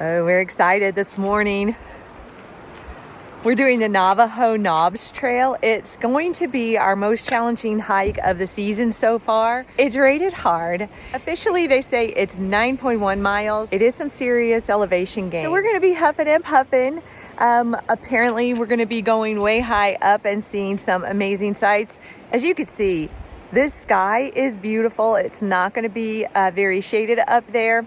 Oh, we're excited this morning. We're doing the Navajo Knobs Trail. It's going to be our most challenging hike of the season so far. It's rated hard. Officially, they say it's 9.1 miles. It is some serious elevation gain. So we're gonna be huffing and puffing. Apparently, we're gonna be going way high up and seeing some amazing sights. As you can see, this sky is beautiful. It's not gonna be very shaded up there.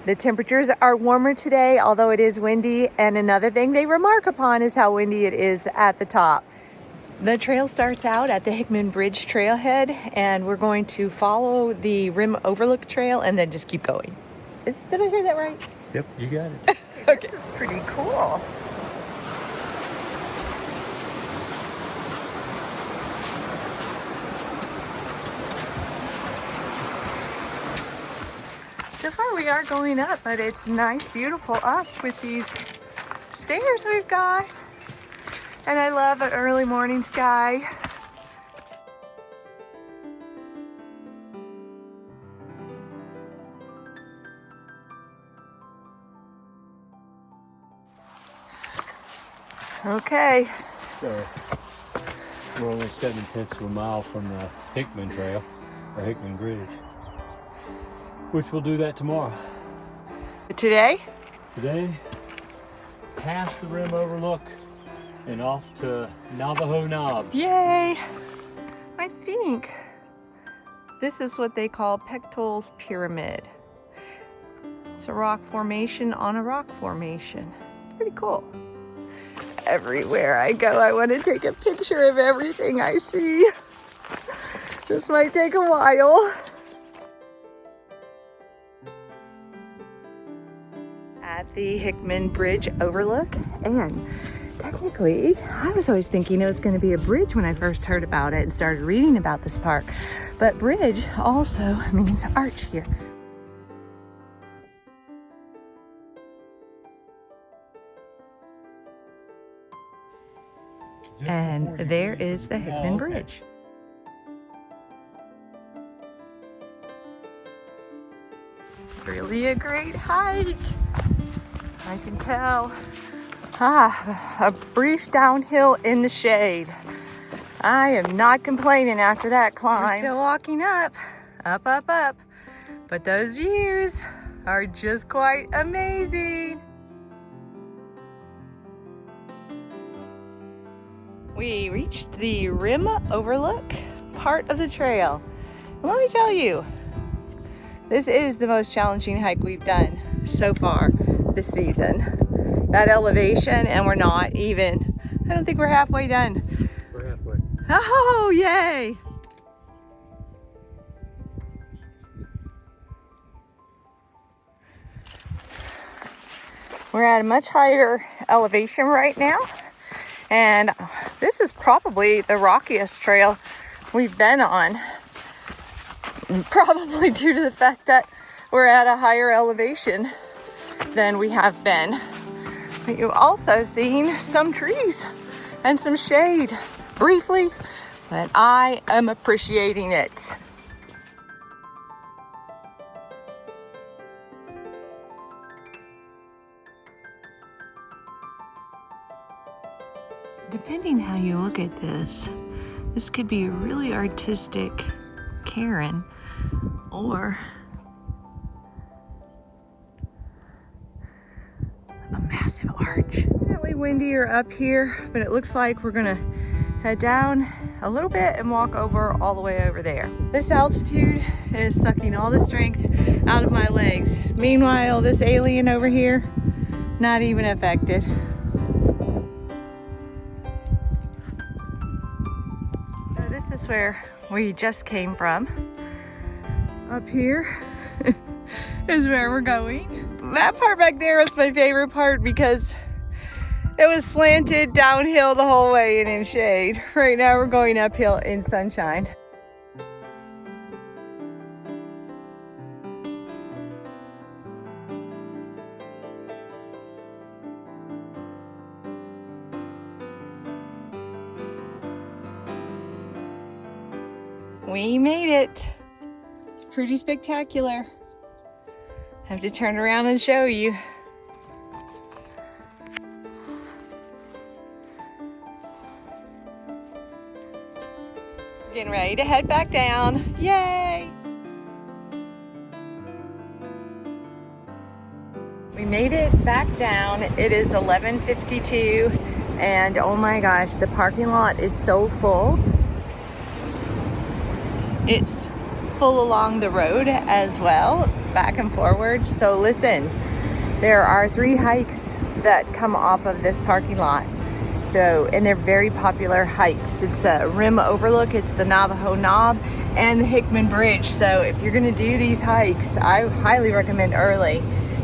The temperatures are warmer today, although it is windy. And another thing they remark upon is how windy it is at the top. The trail starts out at the Hickman Bridge trailhead, and we're going to follow the Rim Overlook Trail and then just keep going. Did I say that right? Yep, you got it. Okay. This is pretty cool. So far we are going up, but it's nice, beautiful up with these stairs we've got. And I love an early morning sky. Okay. So we're only 7/10 of a mile from the Hickman Trail, or Hickman Bridge, which we'll do that tomorrow. Today, past the Rim Overlook and off to Navajo Knobs. yay! I think this is what they call Pectol's Pyramid. It's a rock formation on a rock formation. Pretty cool. Everywhere I go, I want to take a picture of everything I see. This might take a while. At the Hickman Bridge Overlook, and technically, I was always thinking it was going to be a bridge when I first heard about it and started reading about this park. But bridge also means arch here. And there is the Hickman Bridge. It's really a great hike. I can tell. A brief downhill in the shade. I am not complaining after that climb. We're still walking up, up, up, up. But those views are just quite amazing. We reached the Rim Overlook part of the trail. And let me tell you, this is the most challenging hike we've done so far this season. That elevation, and we're not even, I don't think we're halfway done. We're halfway. Oh, yay! We're at a much higher elevation right now. And this is probably the rockiest trail we've been on. Probably due to the fact that we're at a higher elevation than we have been. But you've also seen some trees and some shade briefly, but I am appreciating it. Depending how you look at this could be a really artistic cairn or a massive arch. Really windier up here, but it looks like we're gonna head down a little bit and walk over all the way over there. This altitude is sucking all the strength out of my legs. Meanwhile, this alien over here, not even affected. This is where we just came from. Up here is where we're going. That part back there was my favorite part because it was slanted downhill the whole way and in shade. Right now we're going uphill in sunshine. We made it. It's pretty spectacular. I have to turn around and show you. Getting ready to head back down. Yay! We made it back down. It is 11:52 and oh my gosh, the parking lot is so full. It's full along the road as well, back and forward. So listen, there are 3 hikes that come off of this parking lot. So, and they're very popular hikes. It's the Rim Overlook, it's the Navajo Knob, and the Hickman Bridge. So if you're gonna do these hikes, I highly recommend early.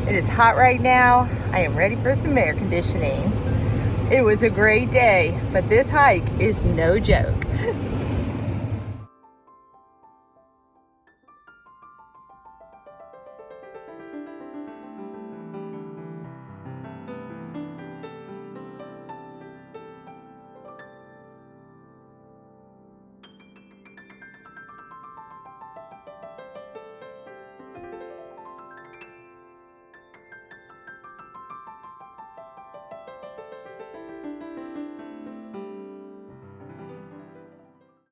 It is hot right now. I am ready for some air conditioning. It was a great day, but this hike is no joke.